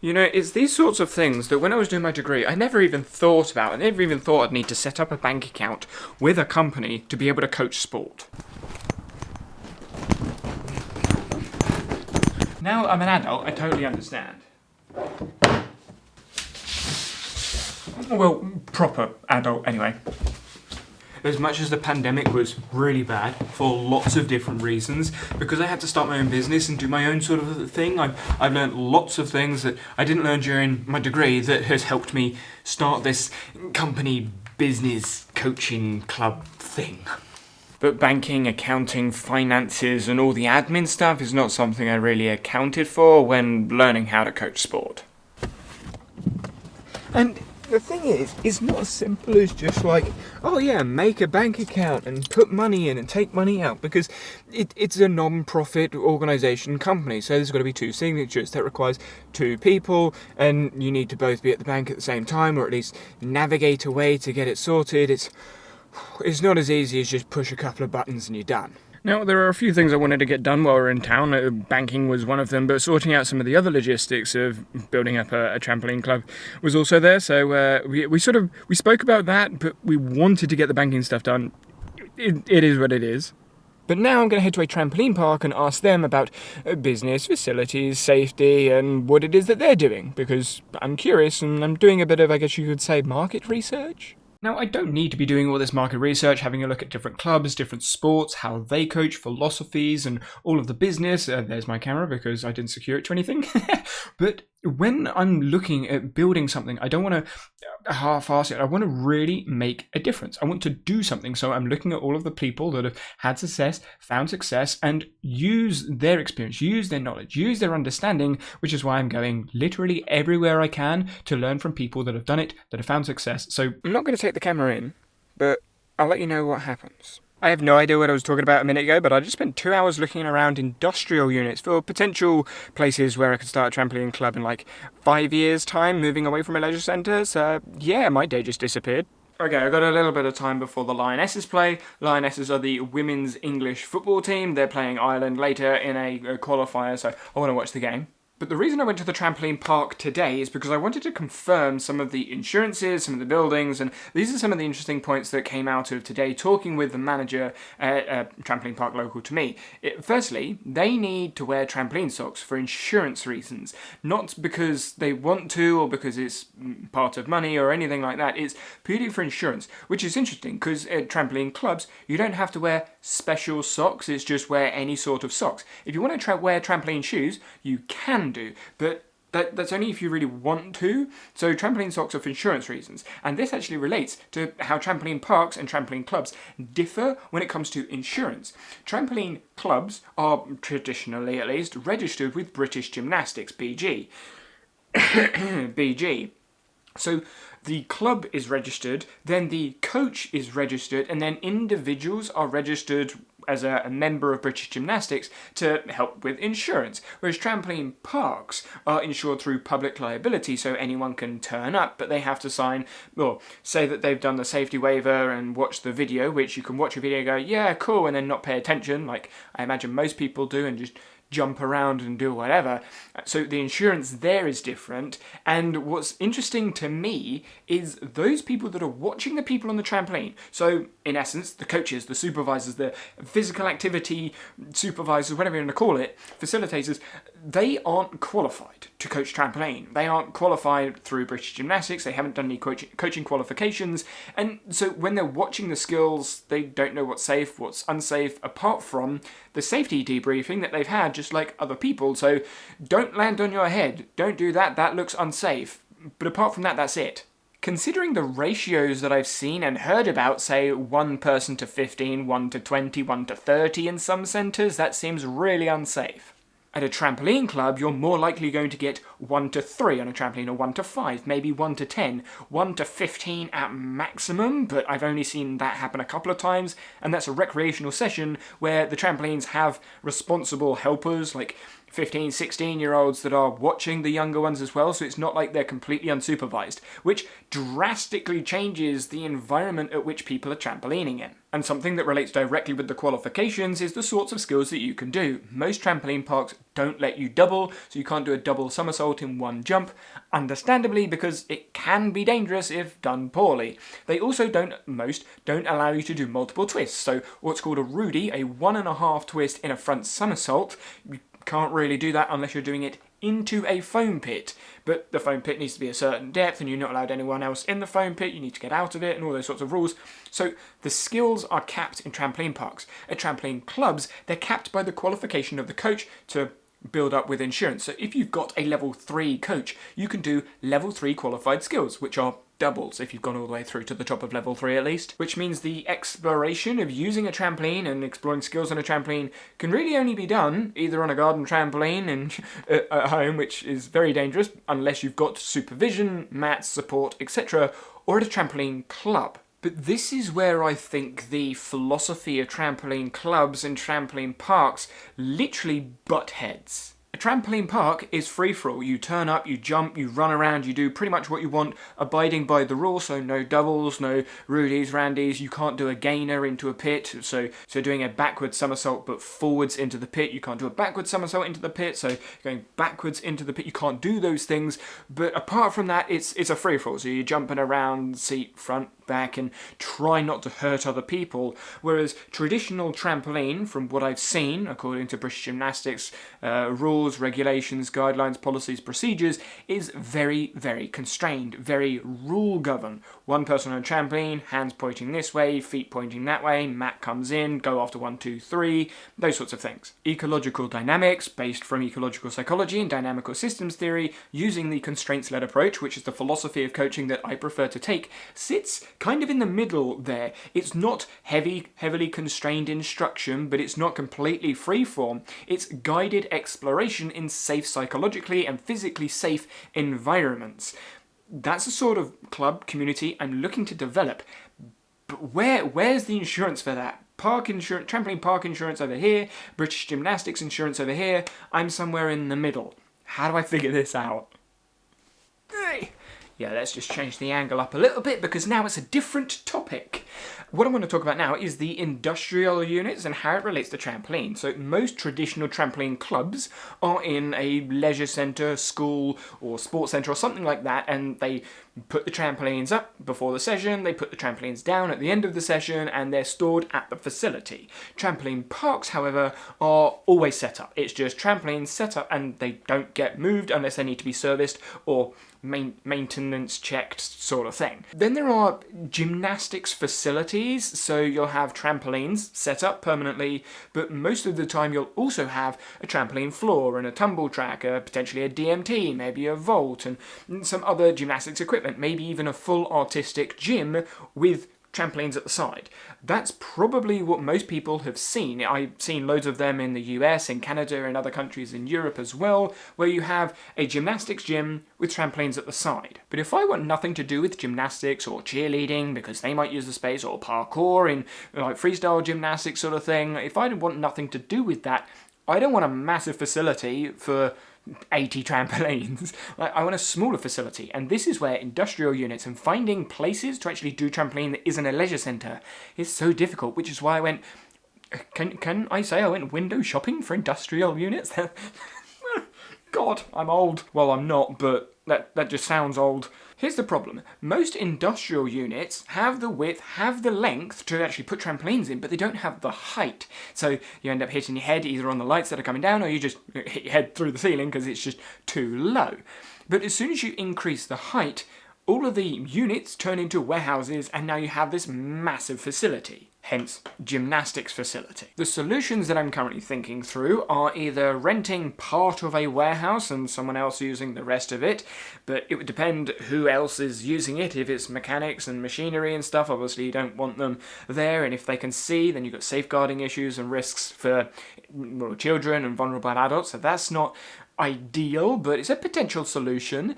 You know, it's these sorts of things that when I was doing my degree, I never even thought about. I never even thought I'd need to set up a bank account with a company to be able to coach sport. Now I'm an adult, I totally understand. Well, proper adult anyway. As much as the pandemic was really bad for lots of different reasons, because I had to start my own business and do my own sort of thing, I've learned lots of things that I didn't learn during my degree that has helped me start this company business coaching club thing. But banking, accounting, finances, and all the admin stuff is not something I really accounted for when learning how to coach sport. And the thing is, it's not as simple as just like, oh yeah, make a bank account and put money in and take money out, because it's a non-profit organisation company, so there's got to be two signatures. That requires two people, and you need to both be at the bank at the same time, or at least navigate a way to get it sorted. It's not as easy as just push a couple of buttons and you're done. Now, there are a few things I wanted to get done while we were in town. Banking was one of them, but sorting out some of the other logistics of building up a trampoline club was also there. So we spoke about that, but we wanted to get the banking stuff done. It is what it is. But now I'm going to head to a trampoline park and ask them about business, facilities, safety, and what it is that they're doing, because I'm curious and I'm doing a bit of, I guess you could say, market research. Now, I don't need to be doing all this market research, having a look at different clubs, different sports, how they coach, philosophies, and all of the business. There's my camera because I didn't secure it to anything. But when I'm looking at building something, I don't want to half-ass it. I want to really make a difference. I want to do something. So I'm looking at all of the people that have had success, found success, and use their experience, use their knowledge, use their understanding, which is why I'm going literally everywhere I can to learn from people that have done it, that have found success. So I'm not going to take the camera in, but I'll let you know what happens. I have no idea what I was talking about a minute ago, but I just spent 2 hours looking around industrial units for potential places where I could start a trampoline club in like 5 years' time, moving away from a leisure centre. So yeah, my day just disappeared. Okay, I've got a little bit of time before the Lionesses play. Lionesses are the women's English football team. They're playing Ireland later in a qualifier, so I want to watch the game. But the reason I went to the trampoline park today is because I wanted to confirm some of the insurances, some of the buildings, and these are some of the interesting points that came out of today talking with the manager at a trampoline park local to me. Firstly, they need to wear trampoline socks for insurance reasons, not because they want to or because it's part of money or anything like that. It's purely for insurance, which is interesting because at trampoline clubs, you don't have to wear special socks, it's just wear any sort of socks. If you want to wear trampoline shoes, you can do, but that's only if you really want to. So trampoline socks are for insurance reasons, and this actually relates to how trampoline parks and trampoline clubs differ when it comes to insurance. Trampoline clubs are traditionally, at least, registered with British Gymnastics, BG. BG. So the club is registered, then the coach is registered, and then individuals are registered as a member of British Gymnastics to help with insurance. Whereas trampoline parks are insured through public liability, so anyone can turn up, but they have to sign, or say that they've done the safety waiver and watch the video, which you can watch a video and go, yeah, cool, and then not pay attention, like I imagine most people do, and just jump around and do whatever. So the insurance there is different, and what's interesting to me is those people that are watching the people on the trampoline, so in essence the coaches, the supervisors, the physical activity supervisors, whatever you want to call it, facilitators, they aren't qualified to coach trampoline. They aren't qualified through British Gymnastics, they haven't done any coaching qualifications, and so when they're watching the skills, they don't know what's safe, what's unsafe, apart from the safety debriefing that they've had just like other people. So don't land on your head, don't do that, that looks unsafe. But apart from that, that's it. Considering the ratios that I've seen and heard about, say 1 person to 15, 1 to 20, 1 to 30 in some centres, that seems really unsafe. At a trampoline club, you're more likely going to get 1 to 3 on a trampoline, or 1 to 5, maybe 1 to 10, 1 to 15 at maximum, but I've only seen that happen a couple of times, and that's a recreational session where the trampolines have responsible helpers, like 15, 16-year-olds that are watching the younger ones as well, so it's not like they're completely unsupervised, which drastically changes the environment at which people are trampolining in. And something that relates directly with the qualifications is the sorts of skills that you can do. Most trampoline parks don't let you double, so you can't do a double somersault in one jump, understandably because it can be dangerous if done poorly. They also don't allow you to do multiple twists, so what's called a Rudy, a 1.5 twist in a front somersault, you can't really do that unless you're doing it into a foam pit, but the foam pit needs to be a certain depth and you're not allowed anyone else in the foam pit, you need to get out of it and all those sorts of rules. So the skills are capped in trampoline parks. At trampoline clubs, they're capped by the qualification of the coach to build up with insurance. So if you've got a level 3 coach, you can do level 3 qualified skills, which are doubles if you've gone all the way through to the top of level 3 at least, which means the exploration of using a trampoline and exploring skills on a trampoline can really only be done either on a garden trampoline and at home, which is very dangerous unless you've got supervision, mats, support, etc., or at a trampoline club. But this is where I think the philosophy of trampoline clubs and trampoline parks literally butt heads. A trampoline park is free-for-all. You turn up, you jump, you run around, you do pretty much what you want, abiding by the rules, so no doubles, no Rudies, Randys, you can't do a gainer into a pit, so doing a backwards somersault but forwards into the pit, you can't do a backwards somersault into the pit, so going backwards into the pit, you can't do those things, but apart from that, it's a free-for-all, so you're jumping around, seat, front, back, and try not to hurt other people, whereas traditional trampoline, from what I've seen, according to British Gymnastics rules, regulations, guidelines, policies, procedures, is very, very constrained, very rule-governed. One person on a trampoline, hands pointing this way, feet pointing that way, mat comes in, go after 1, 2, 3, those sorts of things. Ecological dynamics, based from ecological psychology and dynamical systems theory, using the constraints-led approach, which is the philosophy of coaching that I prefer to take, sits kind of in the middle there. It's not heavily constrained instruction, but it's not completely freeform. It's guided exploration in safe, psychologically and physically safe environments. That's the sort of club community I'm looking to develop. But where's the insurance for that? Park insurance, trampoline park insurance over here, British Gymnastics insurance over here. I'm somewhere in the middle. How do I figure this out? Yeah, let's just change the angle up a little bit because now it's a different topic. What I want to talk about now is the industrial units and how it relates to trampoline. So most traditional trampoline clubs are in a leisure centre, school or sports centre or something like that, and they put the trampolines up before the session, they put the trampolines down at the end of the session, and they're stored at the facility. Trampoline parks, however, are always set up. It's just trampolines set up and they don't get moved unless they need to be serviced or maintenance checked sort of thing. Then there are gymnastics facilities, so you'll have trampolines set up permanently, but most of the time you'll also have a trampoline floor and a tumble track, potentially a DMT, maybe a vault, and some other gymnastics equipment, maybe even a full artistic gym with trampolines at the side. That's probably what most people have seen. I've seen loads of them in the US, in Canada, and other countries in Europe as well, where you have a gymnastics gym with trampolines at the side. But if I want nothing to do with gymnastics or cheerleading, because they might use the space, or parkour in like freestyle gymnastics sort of thing, if I want nothing to do with that, I don't want a massive facility for 80 trampolines. I want a smaller facility, and this is where industrial units and finding places to actually do trampoline that isn't a leisure centre is so difficult, which is why I went, can I say I went window shopping for industrial units? God, I'm old. Well, I'm not, but that just sounds old. Here's the problem. Most industrial units have the width, have the length to actually put trampolines in, but they don't have the height. So you end up hitting your head either on the lights that are coming down, or you just hit your head through the ceiling because it's just too low. But as soon as you increase the height, all of the units turn into warehouses, and now you have this massive facility. Hence, gymnastics facility. The solutions that I'm currently thinking through are either renting part of a warehouse and someone else using the rest of it, but it would depend who else is using it. If it's mechanics and machinery and stuff, obviously you don't want them there, and if they can see, then you've got safeguarding issues and risks for children and vulnerable adults, so that's not ideal, but it's a potential solution.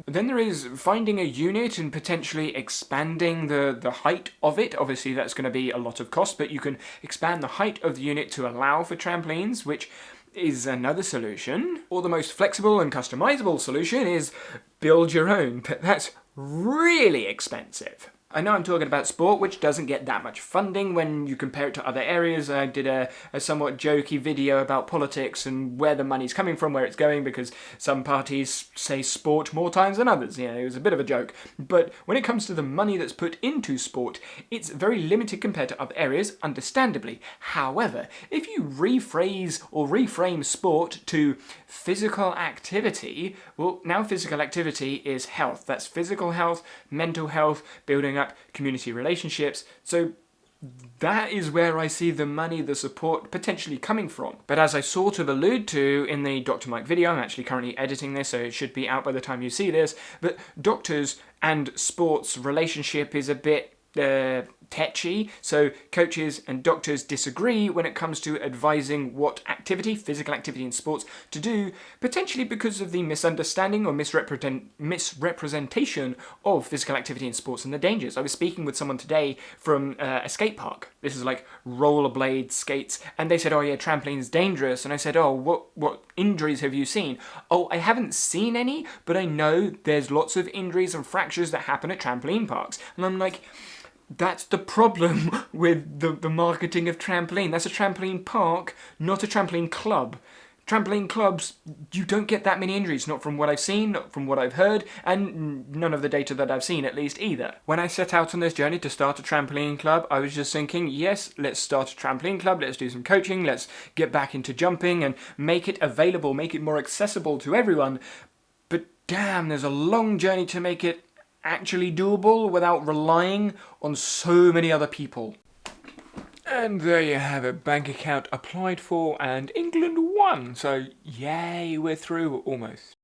Then there is finding a unit and potentially expanding the height of it. Obviously that's going to be a lot of cost, but you can expand the height of the unit to allow for trampolines, which is another solution. Or the most flexible and customizable solution is build your own, but that's really expensive. I know I'm talking about sport, which doesn't get that much funding when you compare it to other areas. I did a somewhat jokey video about politics and where the money's coming from, where it's going, because some parties say sport more times than others. You know, it was a bit of a joke. But when it comes to the money that's put into sport, it's very limited compared to other areas, understandably. However, if you rephrase or reframe sport to physical activity, well, now physical activity is health. That's physical health, mental health, building up community relationships. So that is where I see the money, the support potentially coming from. But as I sort of allude to in the Dr. Mike video, I'm actually currently editing this, so it should be out by the time you see this, but doctors and sports relationship is a bit tetchy, so coaches and doctors disagree when it comes to advising what activity, physical activity in sports, to do, potentially because of the misunderstanding or misrepresentation of physical activity in sports and the dangers. I was speaking with someone today from a skate park. This is like rollerblade skates, and they said, oh yeah, trampoline's dangerous, and I said, oh, what injuries have you seen? Oh, I haven't seen any, but I know there's lots of injuries and fractures that happen at trampoline parks. And I'm like, that's the problem with the marketing of trampoline. That's a trampoline park, not a trampoline club. Trampoline clubs, you don't get that many injuries, not from what I've seen, not from what I've heard, and none of the data that I've seen at least either. When I set out on this journey to start a trampoline club, I was just thinking, yes, let's start a trampoline club, let's do some coaching, let's get back into jumping and make it available, make it more accessible to everyone. But damn, there's a long journey to make it actually doable without relying on so many other people. And there you have it, bank account applied for and England won. So yay, we're through almost.